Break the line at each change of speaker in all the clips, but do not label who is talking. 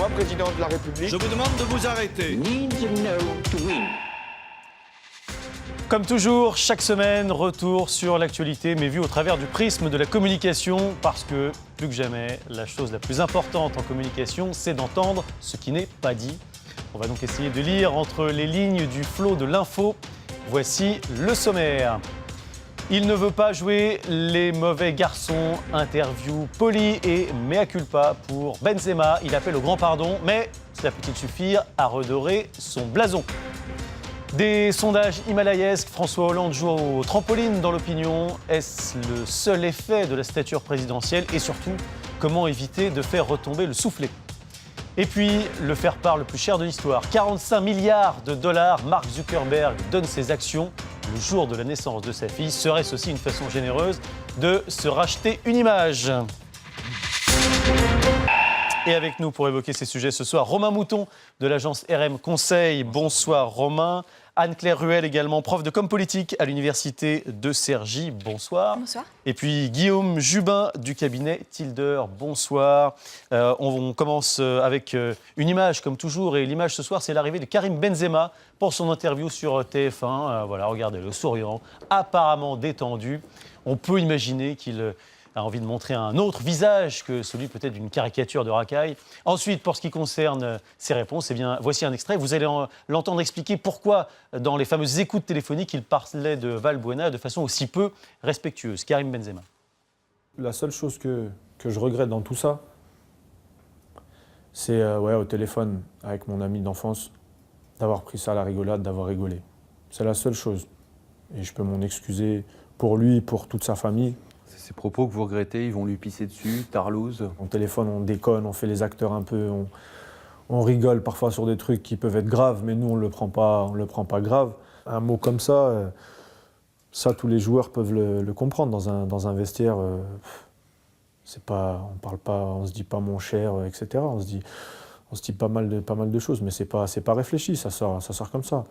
Moi, président de la République,
Je vous demande de vous arrêter.
Comme toujours, chaque semaine, retour sur l'actualité, mais vu au travers du prisme de la communication, parce que, plus que jamais, la chose la plus importante en communication, c'est d'entendre ce qui n'est pas dit. On va donc essayer de lire entre les lignes du flot de l'info. Voici le sommaire. Il ne veut pas jouer les mauvais garçons. Interview polie et mea culpa pour Benzema. Il appelle au grand pardon, mais cela peut-il suffire à redorer son blason? Des sondages himalayesques, François Hollande joue au trampoline dans l'opinion. Est-ce le seul effet de la stature présidentielle? Et surtout, comment éviter de faire retomber le soufflet? Et puis, le faire-part le plus cher de l'histoire. 45 milliards de dollars, Mark Zuckerberg donne ses actions le jour de la naissance de sa fille. Serait-ce aussi une façon généreuse de se racheter une image? Et avec nous pour évoquer ces sujets ce soir, Romain Mouton de l'agence RM Conseil. Bonsoir Romain. Anne-Claire Ruel également, prof de com politique à l'université de Cergy. Bonsoir.
Bonsoir.
Et puis Guillaume Jubin du cabinet Tilder. Bonsoir. On commence avec une image comme toujours. Et l'image ce soir, c'est l'arrivée de Karim Benzema pour son interview sur TF1. Voilà, regardez-le, souriant, apparemment détendu. On peut imaginer qu'il a envie de montrer un autre visage que celui peut-être d'une caricature de racaille. Ensuite, pour ce qui concerne ses réponses, eh bien, voici un extrait. Vous allez l'entendre expliquer pourquoi, dans les fameuses écoutes téléphoniques, il parlait de Valbuena de façon aussi peu respectueuse. Karim Benzema.
La seule chose que je regrette dans tout ça, c'est au téléphone avec mon ami d'enfance, d'avoir pris ça à la rigolade, d'avoir rigolé. C'est la seule chose. Et je peux m'en excuser pour lui, pour toute sa famille.
Ces propos que vous regrettez, ils vont lui pisser dessus, tarlouse.
Au téléphone, on déconne, on fait les acteurs un peu, on rigole parfois sur des trucs qui peuvent être graves, mais nous, on le prend pas grave. Un mot comme ça, tous les joueurs peuvent le comprendre dans un vestiaire. C'est pas, on se dit pas mon cher, etc. On se dit pas mal de choses, mais c'est pas réfléchi, ça sort comme ça.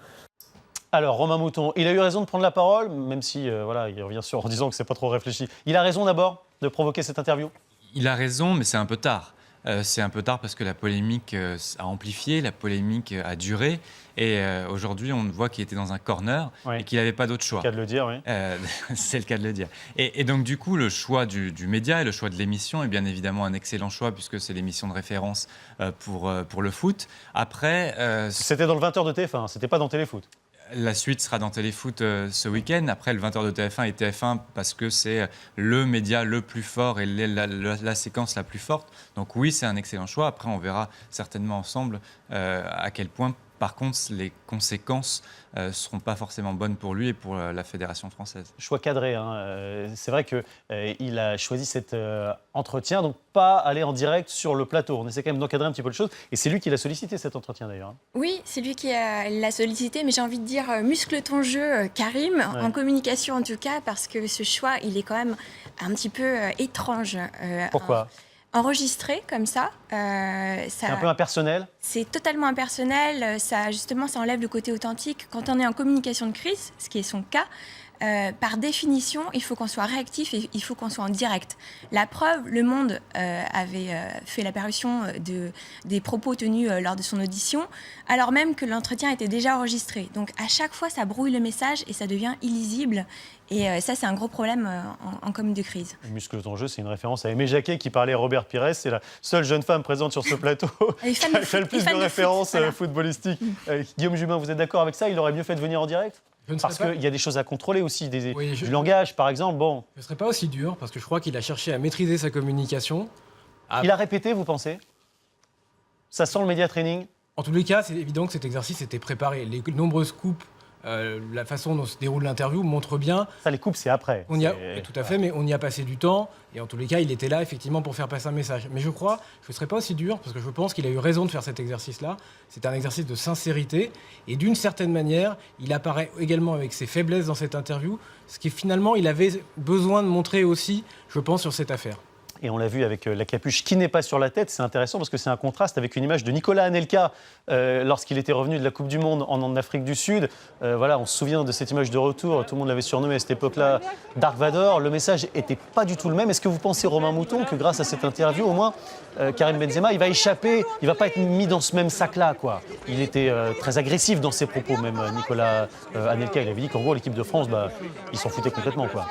Alors, Romain Mouton, il a eu raison de prendre la parole, même si il revient sur en disant que c'est pas trop réfléchi. Il a raison d'abord de provoquer cette interview?
Il a raison, mais c'est un peu tard. C'est un peu tard parce que la polémique a amplifié, la polémique a duré. Et aujourd'hui, on voit qu'il était dans un corner et qu'il n'avait pas d'autre choix.
C'est le cas de le dire, oui.
C'est le cas de le dire. Et donc, du coup, le choix du média et le choix de l'émission est bien évidemment un excellent choix puisque c'est l'émission de référence pour le foot. Après...
C'était dans le 20h de TF1, c'était pas dans Téléfoot.
La suite sera dans Téléfoot ce week-end. Après, le 20h de TF1 et TF1 parce que c'est le média le plus fort et la séquence la plus forte. Donc oui, c'est un excellent choix. Après, on verra certainement ensemble à quel point, par contre, les conséquences ne seront pas forcément bonnes pour lui et pour la Fédération française.
Choix cadré. C'est vrai qu'il a choisi cet entretien, donc pas aller en direct sur le plateau. On essaie quand même d'encadrer un petit peu les choses. Et c'est lui qui l'a sollicité, cet entretien d'ailleurs.
Oui, c'est lui qui l'a sollicité, mais j'ai envie de dire muscle ton jeu, Karim, en communication en tout cas, parce que ce choix, il est quand même un petit peu étrange.
Pourquoi ?
Enregistré comme ça.
C'est un peu impersonnel.
C'est totalement impersonnel. Ça enlève le côté authentique. Quand on est en communication de crise, ce qui est son cas, par définition, il faut qu'on soit réactif et il faut qu'on soit en direct. La preuve, Le Monde avait fait la parution des propos tenus lors de son audition, alors même que l'entretien était déjà enregistré. Donc à chaque fois, ça brouille le message et ça devient illisible. Et ça, c'est un gros problème en com de crise.
Muscle ton jeu, c'est une référence à Aimé Jacquet qui parlait à Robert Pires. C'est la seule jeune femme présente sur ce plateau qui a le plus de références footballistiques. Guillaume Jubin, vous êtes d'accord avec ça? Il aurait mieux fait de venir en direct? Parce qu'il y a des choses à contrôler aussi, du langage par exemple. Bon.
Ce ne serait pas aussi dur, parce que je crois qu'il a cherché à maîtriser sa communication.
Il a répété, vous pensez? Ça sent le média training?
En tous les cas, c'est évident que cet exercice était préparé. Les nombreuses coupes, la façon dont se déroule l'interview montre bien...
Ça, les coupes, c'est après.
Tout à fait, mais on y a passé du temps. Et en tous les cas, il était là, effectivement, pour faire passer un message. Mais je crois que ce ne serait pas aussi dur, parce que je pense qu'il a eu raison de faire cet exercice-là. C'est un exercice de sincérité. Et d'une certaine manière, il apparaît également avec ses faiblesses dans cette interview, ce qui finalement, il avait besoin de montrer aussi, je pense, sur cette affaire.
Et on l'a vu avec la capuche qui n'est pas sur la tête. C'est intéressant parce que c'est un contraste avec une image de Nicolas Anelka lorsqu'il était revenu de la Coupe du Monde en Afrique du Sud. Voilà, on se souvient de cette image de retour. Tout le monde l'avait surnommé à cette époque-là Dark Vador. Le message n'était pas du tout le même. Est-ce que vous pensez, Romain Mouton, que grâce à cette interview, au moins, Karim Benzema, il va échapper, il ne va pas être mis dans ce même sac-là, quoi. Il était très agressif dans ses propos, même Nicolas Anelka. Il avait dit qu'en gros, l'équipe de France, il s'en foutait complètement, quoi.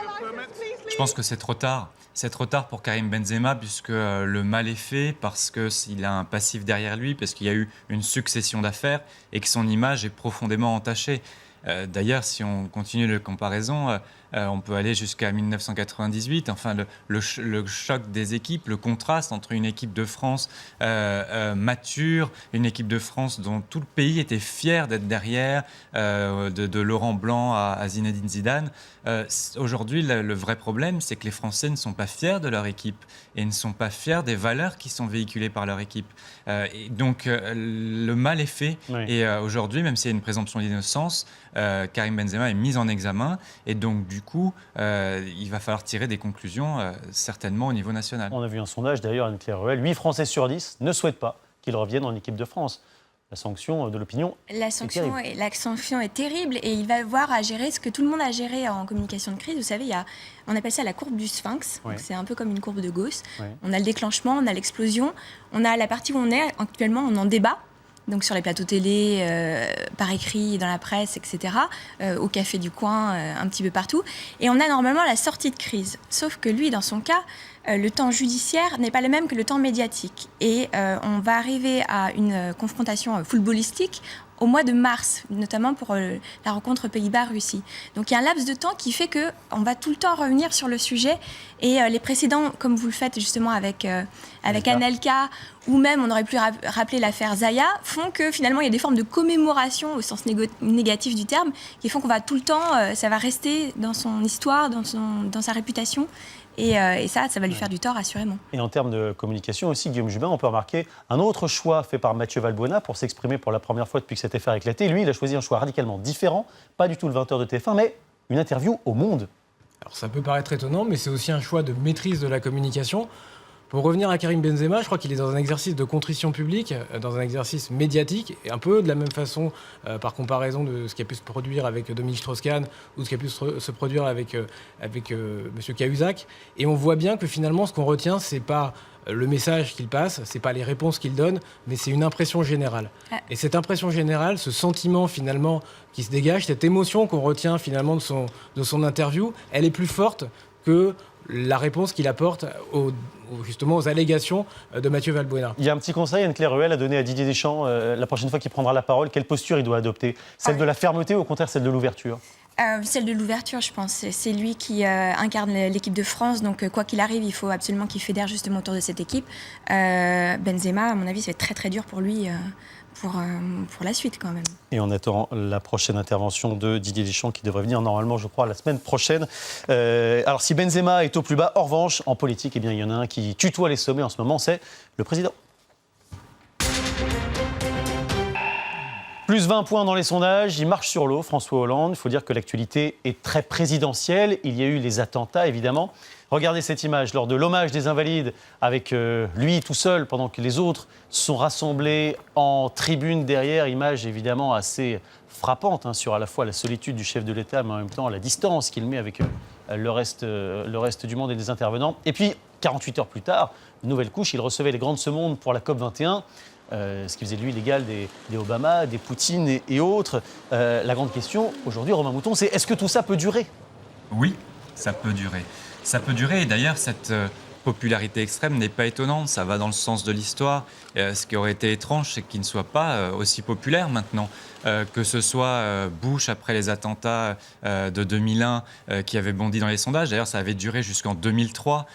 Je pense que c'est trop tard. C'est trop tard pour Karim Benzema puisque le mal est fait, parce qu'il a un passif derrière lui, parce qu'il y a eu une succession d'affaires et que son image est profondément entachée. D'ailleurs, si on continue la comparaison, on peut aller jusqu'à 1998. Enfin, le choc des équipes, le contraste entre une équipe de France mature, une équipe de France dont tout le pays était fier d'être derrière, de Laurent Blanc à Zinedine Zidane. Aujourd'hui, le vrai problème, c'est que les Français ne sont pas fiers de leur équipe et ne sont pas fiers des valeurs qui sont véhiculées par leur équipe. Et donc, le mal est fait. Oui. Et aujourd'hui, même s'il y a une présomption d'innocence, Karim Benzema est mis en examen. Et donc, du coup, il va falloir tirer des conclusions, certainement au niveau national.
On a vu un sondage, d'ailleurs, Anne-Claire Ruel. 8 Français sur 10 ne souhaitent pas qu'il revienne en équipe de France. La sanction de l'opinion
la sanction est terrible et il va avoir à gérer ce que tout le monde a géré en communication de crise. Vous savez, on appelle ça la courbe du sphinx. Oui. C'est un peu comme une courbe de Gauss. Oui. On a le déclenchement, on a l'explosion, on a la partie où on est actuellement, on en débat. Donc sur les plateaux télé, par écrit, dans la presse, etc., au café du coin, un petit peu partout. Et on a normalement la sortie de crise. Sauf que lui, dans son cas, le temps judiciaire n'est pas le même que le temps médiatique. Et on va arriver à une confrontation footballistique au mois de mars, notamment pour la rencontre Pays-Bas-Russie. Donc il y a un laps de temps qui fait qu'on va tout le temps revenir sur le sujet. Et les précédents, comme vous le faites justement avec Anelka, ou même on aurait pu rappeler l'affaire Zaya, font que finalement il y a des formes de commémoration au sens négatif du terme, qui font qu'on va tout le temps, ça va rester dans son histoire, dans sa réputation. Et ça va lui faire du tort, assurément.
Et en termes de communication aussi, Guillaume Jubin, on peut remarquer un autre choix fait par Mathieu Valbuena pour s'exprimer pour la première fois depuis que cette affaire a éclaté. Lui, il a choisi un choix radicalement différent, pas du tout le 20h de TF1, mais une interview au Monde.
Alors ça peut paraître étonnant, mais c'est aussi un choix de maîtrise de la communication. Pour revenir à Karim Benzema, je crois qu'il est dans un exercice de contrition publique, dans un exercice médiatique, et un peu de la même façon, par comparaison de ce qui a pu se produire avec Dominique Strauss-Kahn ou ce qui a pu se produire avec M. Cahuzac. Et on voit bien que finalement, ce qu'on retient, c'est pas le message qu'il passe, c'est pas les réponses qu'il donne, mais c'est une impression générale. Et cette impression générale, ce sentiment finalement qui se dégage, cette émotion qu'on retient finalement de son interview, elle est plus forte que la réponse qu'il apporte justement aux allégations de Mathieu Valbuena.
Il y a un petit conseil, Anne-Claire Ruel a donné à Didier Deschamps, la prochaine fois qu'il prendra la parole, quelle posture il doit adopter ? Celle de la fermeté ou au contraire celle de l'ouverture ?
Celle de l'ouverture, je pense. C'est lui qui incarne l'équipe de France, donc quoi qu'il arrive, il faut absolument qu'il fédère justement autour de cette équipe. Benzema, à mon avis, ça va être très très dur pour lui. Pour la suite quand même.
Et on attend la prochaine intervention de Didier Deschamps qui devrait venir normalement, je crois, la semaine prochaine. Alors si Benzema est au plus bas, en revanche, en politique, eh bien, il y en a un qui tutoie les sommets en ce moment, c'est le président. Plus 20 points dans les sondages, il marche sur l'eau, François Hollande. Il faut dire que l'actualité est très présidentielle. Il y a eu les attentats, évidemment. Regardez cette image lors de l'hommage des Invalides avec lui tout seul pendant que les autres sont rassemblés en tribune derrière. Image évidemment assez frappante sur à la fois la solitude du chef de l'État mais en même temps la distance qu'il met avec le reste du monde et des intervenants. Et puis 48 heures plus tard, nouvelle couche, il recevait les grandes semondes pour la COP21. Ce qui faisait de lui l'égal des Obama, des Poutine et autres. La grande question aujourd'hui, Romain Mouton, c'est est-ce que tout ça peut durer ?
Oui, ça peut durer. Ça peut durer et d'ailleurs cette popularité extrême n'est pas étonnante, ça va dans le sens de l'histoire. Ce qui aurait été étrange, c'est qu'il ne soit pas aussi populaire maintenant. Que ce soit Bush après les attentats de 2001 qui avait bondi dans les sondages, d'ailleurs ça avait duré jusqu'en 2003,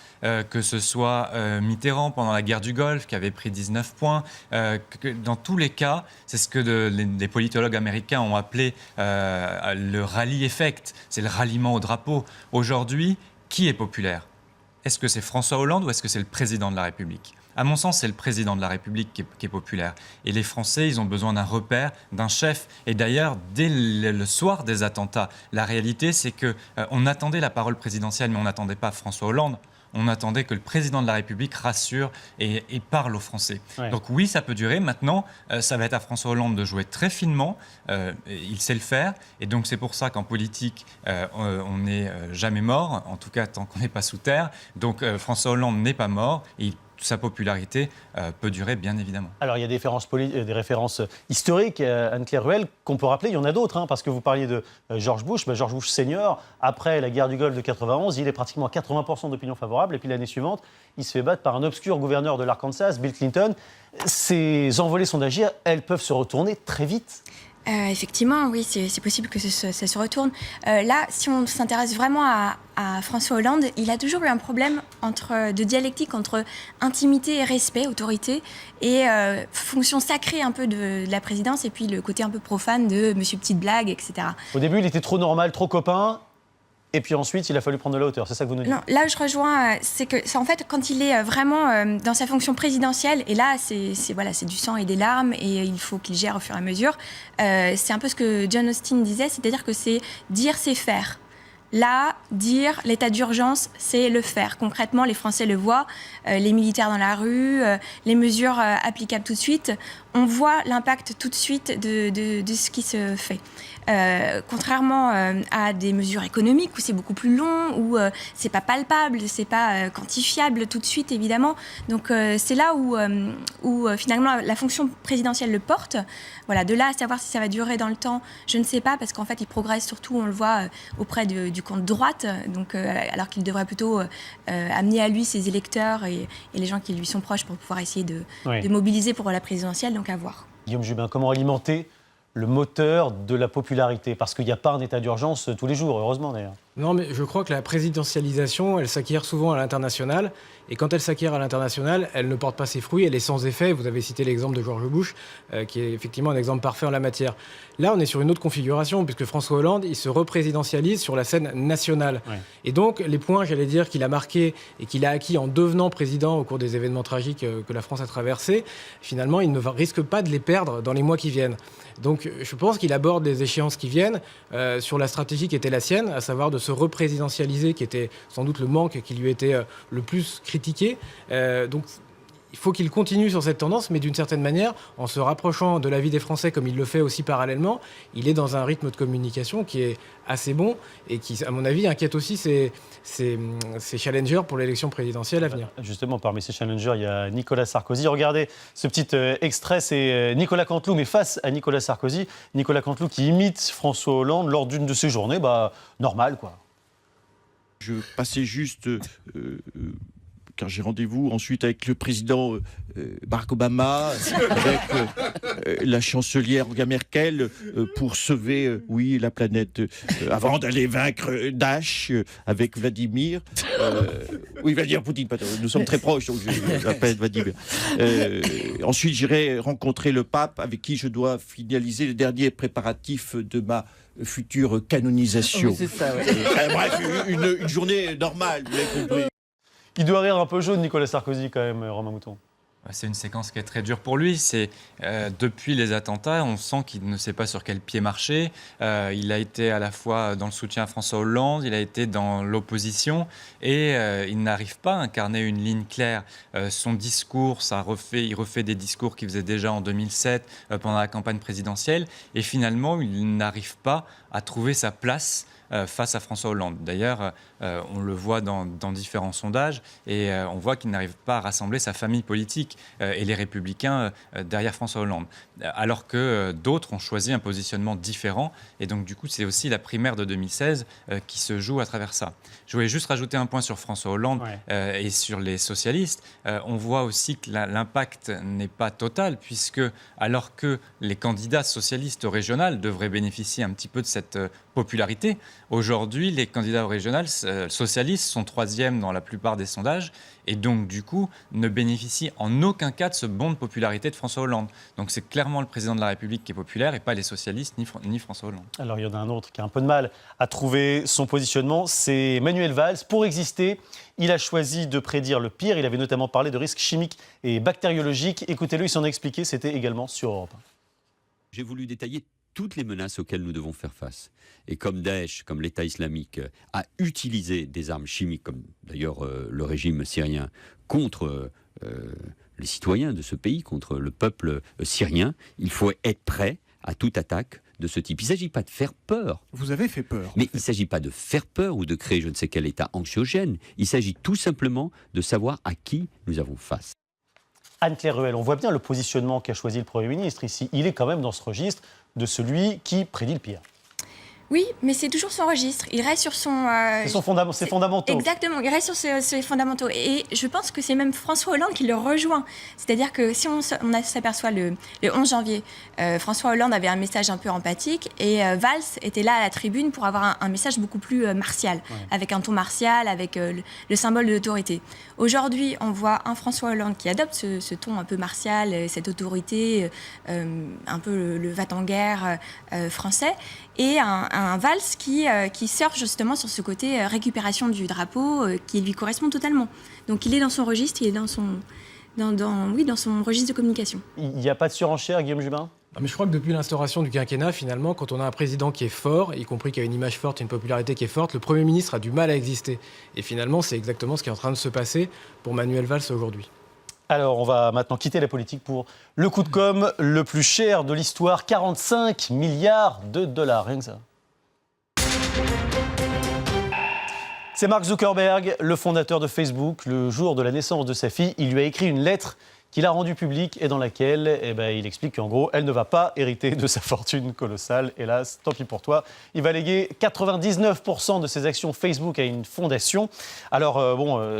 que ce soit Mitterrand pendant la guerre du Golfe qui avait pris 19 points, dans tous les cas, c'est ce que les politologues américains ont appelé le rally effect, c'est le ralliement au drapeau. Aujourd'hui, qui est populaire ? Est-ce que c'est François Hollande ou est-ce que c'est le président de la République ? À mon sens, c'est le président de la République qui est populaire. Et les Français, ils ont besoin d'un repère, d'un chef. Et d'ailleurs, dès le soir des attentats, la réalité, c'est qu'on attendait la parole présidentielle, mais on n'attendait pas François Hollande. on attendait que le président de la République rassure et parle aux Français.
Ouais.
Donc oui, ça peut durer. Maintenant, ça va être à François Hollande de jouer très finement. Il sait le faire. Et donc c'est pour ça qu'en politique, on n'est jamais mort, en tout cas tant qu'on n'est pas sous terre. Donc François Hollande n'est pas mort. Et sa popularité peut durer, bien évidemment.
Alors, il y a des références historiques, Anne-Claire Ruel, qu'on peut rappeler. Il y en a d'autres, hein, parce que vous parliez de George Bush. George Bush senior, après la guerre du Golfe de 91, il est pratiquement à 80% d'opinion favorable. Et puis l'année suivante, il se fait battre par un obscur gouverneur de l'Arkansas, Bill Clinton. Ces envolées sondagières, elles peuvent se retourner très vite.
Effectivement, oui, c'est possible que ça se retourne. Là, si on s'intéresse vraiment à François Hollande, il a toujours eu un problème de dialectique entre intimité et respect, autorité, et fonction sacrée un peu de la présidence, et puis le côté un peu profane de Monsieur Petite Blague, etc.
Au début, il était trop normal, trop copain. Et puis ensuite, il a fallu prendre de la hauteur. C'est ça que vous nous dites?
Non, là où je rejoins, c'est en fait, quand il est vraiment dans sa fonction présidentielle, et là, c'est du sang et des larmes, et il faut qu'il gère au fur et à mesure. C'est un peu ce que John Austin disait, c'est-à-dire que c'est dire, c'est faire. Là, dire l'état d'urgence, c'est le faire. Concrètement, les Français le voient, les militaires dans la rue, les mesures applicables tout de suite. On voit l'impact tout de suite de ce qui se fait. Contrairement à des mesures économiques où c'est beaucoup plus long, où c'est pas palpable, c'est pas quantifiable tout de suite évidemment. Donc c'est là où finalement la fonction présidentielle le porte. Voilà, de là à savoir si ça va durer dans le temps, je ne sais pas, parce qu'en fait il progresse surtout, on le voit auprès du camp de droite, donc alors qu'il devrait plutôt amener à lui ses électeurs et les gens qui lui sont proches pour pouvoir essayer de mobiliser pour la présidentielle. Donc à voir.
Guillaume Jubin, comment alimenter le moteur de la popularité? Parce qu'il n'y a pas un état d'urgence tous les jours, heureusement d'ailleurs.
Non, mais je crois que la présidentialisation, elle s'acquiert souvent à l'international. Et quand elle s'acquiert à l'international, elle ne porte pas ses fruits, elle est sans effet. Vous avez cité l'exemple de George Bush, qui est effectivement un exemple parfait en la matière. Là, on est sur une autre configuration, puisque François Hollande, il se représidentialise sur la scène nationale. Ouais. Et donc, les points, j'allais dire, qu'il a marqués et qu'il a acquis en devenant président au cours des événements tragiques que la France a traversés, finalement, il ne risque pas de les perdre dans les mois qui viennent. Donc, je pense qu'il aborde les échéances qui viennent sur la stratégie qui était la sienne, à savoir de se représidentialiser, qui était sans doute le manque qui lui était le plus critiqué. Donc, il faut qu'il continue sur cette tendance, mais d'une certaine manière, en se rapprochant de la vie des Français, comme il le fait aussi parallèlement, il est dans un rythme de communication qui est assez bon et qui, à mon avis, inquiète aussi ses challengers pour l'élection présidentielle à venir.
Justement, parmi ces challengers, il y a Nicolas Sarkozy. Regardez ce petit extrait, c'est Nicolas Canteloup, mais face à Nicolas Sarkozy. Nicolas Canteloup qui imite François Hollande lors d'une de ses journées, normale, quoi.
Je passais juste... car j'ai rendez-vous ensuite avec le président Barack Obama, avec la chancelière Angela Merkel, pour sauver, la planète, avant d'aller vaincre Daesh avec Vladimir. Vladimir Poutine, pardon, nous sommes très proches, donc je l'appelle Vladimir. Ensuite, j'irai rencontrer le pape, avec qui je dois finaliser les derniers préparatifs de ma future canonisation.
Oui, c'est ça, ouais.
Bref, une journée normale, vous l'avez compris.
Il doit rire un peu jaune, Nicolas Sarkozy, quand même, Romain Mouton.
C'est une séquence qui est très dure pour lui. Depuis les attentats, on sent qu'il ne sait pas sur quel pied marcher. Il a été à la fois dans le soutien à François Hollande, il a été dans l'opposition et il n'arrive pas à incarner une ligne claire. Son discours, il refait des discours qu'il faisait déjà en 2007 pendant la campagne présidentielle et finalement, il n'arrive pas à trouver sa place face à François Hollande. D'ailleurs, on le voit dans différents sondages et on voit qu'il n'arrive pas à rassembler sa famille politique et les Républicains derrière François Hollande. Alors que d'autres ont choisi un positionnement différent et donc du coup, c'est aussi la primaire de 2016 qui se joue à travers ça. Je voulais juste rajouter un point sur François Hollande et sur les socialistes. On voit aussi que l'impact n'est pas total puisque alors que les candidats socialistes au régional devraient bénéficier un petit peu de cette popularité, aujourd'hui, les candidats au régional socialistes sont troisièmes dans la plupart des sondages et donc, du coup, ne bénéficient en aucun cas de ce bond de popularité de François Hollande. Donc, c'est clairement le président de la République qui est populaire et pas les socialistes ni François Hollande. Alors, il y en a un autre qui a un peu de mal à trouver son positionnement, c'est Manuel Valls. Pour exister, il a choisi de prédire le pire. Il avait notamment parlé de risques chimiques et bactériologiques. Écoutez-le, il s'en a expliqué, c'était également sur Europe 1.
J'ai voulu détailler
toutes les menaces auxquelles nous devons faire face. Et comme Daesh, comme l'État islamique, a utilisé des armes chimiques, comme d'ailleurs le régime syrien, contre les citoyens de ce pays, contre le peuple syrien, il faut être prêt à toute attaque de ce type. Il ne s'agit pas de faire peur.
Vous avez fait peur.
Mais il ne s'agit pas de faire peur ou de créer je ne sais quel état anxiogène. Il s'agit tout simplement de savoir à qui nous avons face.
Anne-Claire Ruel, on voit bien le positionnement qu'a choisi le Premier ministre ici. Il est quand même dans ce registre de celui qui prédit le pire.
Oui, mais c'est toujours son registre. Il reste sur son...
C'est fondamentaux.
Exactement, il reste sur ses fondamentaux. Et je pense que c'est même François Hollande qui le rejoint. C'est-à-dire que si on s'aperçoit le 11 janvier, François Hollande avait un message un peu empathique et Valls était là à la tribune pour avoir un message beaucoup plus martial, avec un ton martial, avec le symbole de l'autorité. Aujourd'hui, on voit un François Hollande qui adopte ce ton un peu martial, cette autorité, un peu le va-t-en-guerre français, et un Valls qui surfe justement sur ce côté récupération du drapeau qui lui correspond totalement. Donc il est dans son registre, il est dans son registre de communication.
Il n'y a pas de surenchère, Guillaume Jubin ?
Mais je crois que depuis l'instauration du quinquennat, finalement, quand on a un président qui est fort, y compris qui a une image forte, une popularité qui est forte, le Premier ministre a du mal à exister. Et finalement, c'est exactement ce qui est en train de se passer pour Manuel Valls aujourd'hui.
Alors, on va maintenant quitter la politique pour le coup de com' le plus cher de l'histoire, 45 milliards de dollars, rien que ça. C'est Mark Zuckerberg, le fondateur de Facebook. Le jour de la naissance de sa fille, il lui a écrit une lettre qu'il a rendue publique et dans laquelle il explique qu'en gros, elle ne va pas hériter de sa fortune colossale. Hélas, tant pis pour toi. Il va léguer 99% de ses actions Facebook à une fondation. Alors,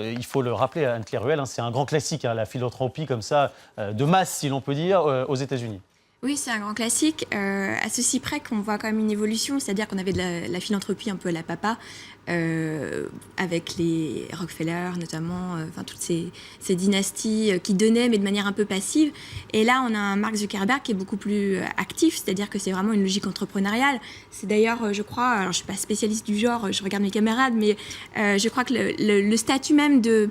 il faut le rappeler à Anne-Claire Ruel, c'est un grand classique, la philanthropie comme ça, de masse, si l'on peut dire, aux États-Unis.
Oui, c'est un grand classique, à ceci près qu'on voit quand même une évolution, c'est-à-dire qu'on avait de la philanthropie un peu à la papa, avec les Rockefeller notamment, toutes ces dynasties qui donnaient mais de manière un peu passive. Et là, on a un Mark Zuckerberg qui est beaucoup plus actif, c'est-à-dire que c'est vraiment une logique entrepreneuriale. C'est d'ailleurs, je crois, alors je ne suis pas spécialiste du genre, je regarde mes camarades, mais je crois que le statut même de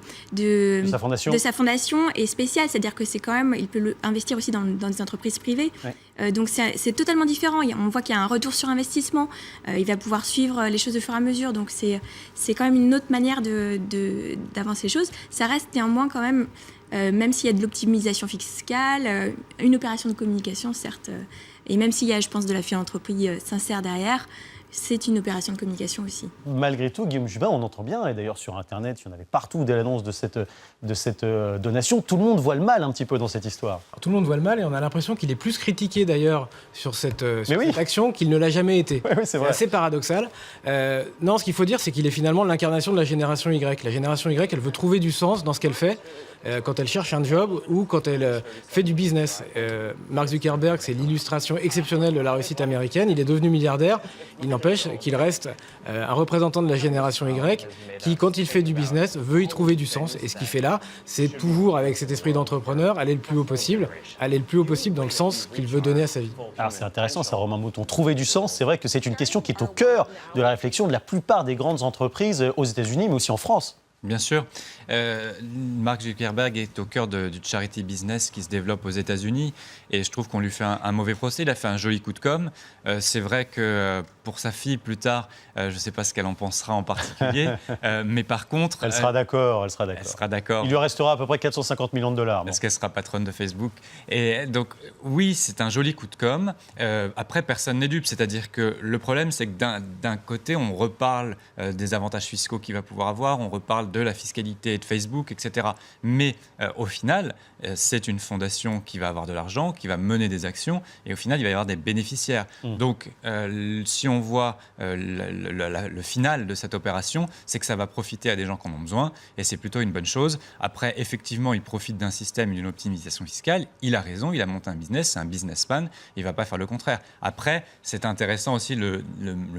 sa fondation est spécial, c'est-à-dire que c'est quand même, il peut investir aussi dans des entreprises privées. Ouais. Donc c'est totalement différent. On voit qu'il y a un retour sur investissement. Il va pouvoir suivre les choses au fur et à mesure. Donc c'est quand même une autre manière d'avancer les choses. Ça reste néanmoins quand même, même s'il y a de l'optimisation fiscale, une opération de communication certes, et même s'il y a, je pense, de la philanthropie sincère derrière, c'est une opération de communication aussi.
Malgré tout, Guillaume Jubin, on entend bien, et d'ailleurs sur Internet, il y en avait partout dès l'annonce de cette donation, tout le monde voit le mal un petit peu dans cette histoire.
Alors, tout le monde voit le mal et on a l'impression qu'il est plus critiqué d'ailleurs sur cette action qu'il ne l'a jamais été.
Oui, c'est vrai.
Assez paradoxal. Non, ce qu'il faut dire, c'est qu'il est finalement l'incarnation de la génération Y. La génération Y, elle veut trouver du sens dans ce qu'elle fait, quand elle cherche un job ou quand elle fait du business. Mark Zuckerberg, c'est l'illustration exceptionnelle de la réussite américaine. Il est devenu milliardaire. Il n'empêche qu'il reste un représentant de la génération Y qui, quand il fait du business, veut y trouver du sens. Et ce qu'il fait là, c'est toujours avec cet esprit d'entrepreneur, aller le plus haut possible dans le sens qu'il veut donner à sa vie.
Alors c'est intéressant ça, Romain Mouton. Trouver du sens, c'est vrai que c'est une question qui est au cœur de la réflexion de la plupart des grandes entreprises aux États-Unis, mais aussi en France.
Bien sûr. Mark Zuckerberg est au cœur du charity business qui se développe aux États-Unis et je trouve qu'on lui fait un mauvais procès. Il a fait un joli coup de com'. C'est vrai que pour sa fille, plus tard, je ne sais pas ce qu'elle en pensera en particulier, mais par contre...
Elle sera d'accord. Il lui restera à peu près 450 millions de dollars.
Parce qu'elle sera patronne de Facebook. Et donc, oui, c'est un joli coup de com'. Après, personne n'est dupe. C'est-à-dire que le problème, c'est que d'un côté, on reparle des avantages fiscaux qu'il va pouvoir avoir, on reparle de la fiscalité de Facebook, etc. Mais au final, c'est une fondation qui va avoir de l'argent, qui va mener des actions, et au final, il va y avoir des bénéficiaires. Donc, si on voit le final de cette opération, c'est que ça va profiter à des gens qui en ont besoin, et c'est plutôt une bonne chose. Après, effectivement, il profite d'un système et d'une optimisation fiscale. Il a raison, il a monté un business, c'est un businessman, il ne va pas faire le contraire. Après, c'est intéressant aussi le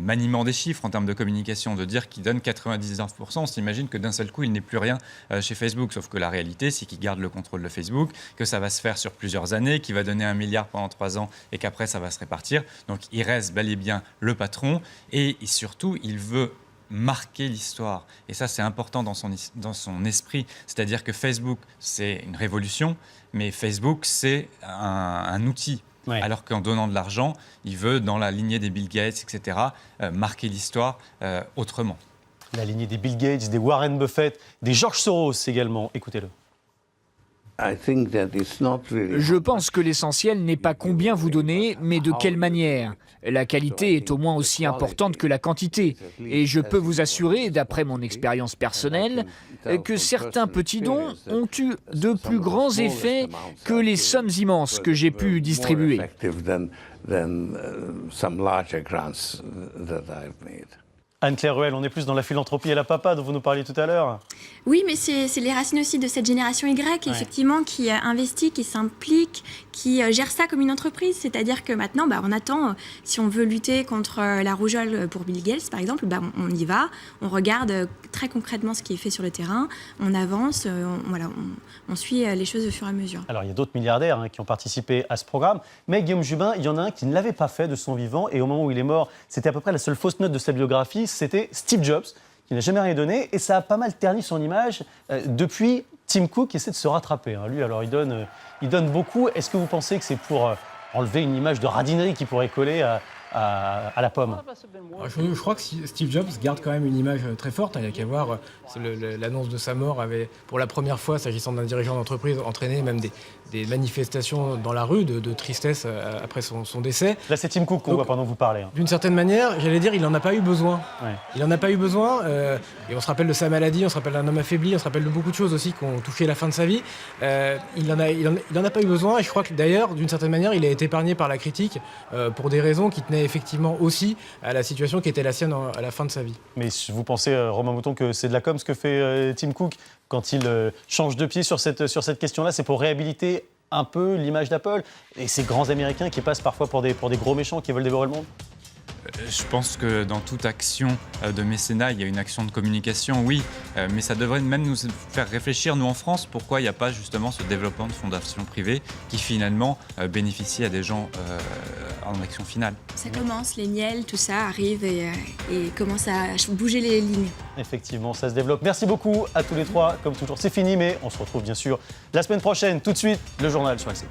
maniement des chiffres en termes de communication, de dire qu'il donne 99%, on s'imagine que d'un seul coup, il n'est plus rien chez Facebook. Sauf que la réalité, c'est qu'il garde le contrôle de Facebook, que ça va se faire sur plusieurs années, qu'il va donner 1 milliard pendant 3 ans et qu'après, ça va se répartir. Donc, il reste bel et bien le patron et surtout, il veut marquer l'histoire. Et ça, c'est important dans son esprit. C'est-à-dire que Facebook, c'est une révolution, mais Facebook, c'est un outil.
Ouais.
Alors qu'en donnant de l'argent, il veut, dans la lignée des Bill Gates, etc., marquer l'histoire autrement.
La lignée des Bill Gates, des Warren Buffett, des George Soros également. Écoutez-le.
Je pense que l'essentiel n'est pas combien vous donnez, mais de quelle manière. La qualité est au moins aussi importante que la quantité. Et je peux vous assurer, d'après mon expérience personnelle, que certains petits dons ont eu de plus grands effets que les sommes immenses que j'ai pu distribuer.
Anne-Claire Ruel, on est plus dans la philanthropie à la papa dont vous nous parliez tout à l'heure.
Oui, mais c'est les racines aussi de cette génération Y, effectivement, qui investit, qui s'implique, qui gère ça comme une entreprise. C'est-à-dire que maintenant, on attend, si on veut lutter contre la rougeole pour Bill Gates, par exemple, on y va, on regarde très concrètement ce qui est fait sur le terrain, on avance, on suit les choses au fur et à mesure.
Alors, il y a d'autres milliardaires qui ont participé à ce programme, mais Guillaume Jubin, il y en a un qui ne l'avait pas fait de son vivant, et au moment où il est mort, c'était à peu près la seule fausse note de sa biographie, c'était Steve Jobs, qui n'a jamais rien donné, et ça a pas mal terni son image. Depuis, Tim Cook essaie de se rattraper. Lui, alors, il donne beaucoup. Est-ce que vous pensez que c'est pour enlever une image de radinerie qui pourrait coller à la pomme?
Je crois que Steve Jobs garde quand même une image très forte. Il y a qu'à voir, l'annonce de sa mort avait, pour la première fois, s'agissant d'un dirigeant d'entreprise, entraîné même des manifestations dans la rue de tristesse après son décès.
Là, c'est Tim Cook qu'on voit pendant que vous parlez.
D'une certaine manière, j'allais dire, il n'en a pas eu besoin.
Ouais.
Il n'en a pas eu besoin. Et on se rappelle de sa maladie, on se rappelle d'un homme affaibli, on se rappelle de beaucoup de choses aussi qui ont touché la fin de sa vie. Il n'en a pas eu besoin. Et je crois que d'ailleurs, d'une certaine manière, il a été épargné par la critique pour des raisons qui tenaient effectivement aussi à la situation qui était la sienne à la fin de sa vie.
Mais vous pensez, Romain Mouton, que c'est de la com ce que fait Tim Cook quand il change de pied sur cette question-là? C'est pour réhabiliter un peu l'image d'Apple et ces grands Américains qui passent parfois pour des gros méchants qui veulent dévorer le monde?
Je pense que dans toute action de mécénat, il y a une action de communication, oui, mais ça devrait même nous faire réfléchir, nous en France, pourquoi il n'y a pas justement ce développement de fondations privées qui finalement bénéficient à des gens en action finale.
Ça commence, les Niel, tout ça arrive et commence à bouger les lignes.
Effectivement, ça se développe. Merci beaucoup à tous les trois. Comme toujours, c'est fini, mais on se retrouve bien sûr la semaine prochaine. Tout de suite, le journal sur AXE.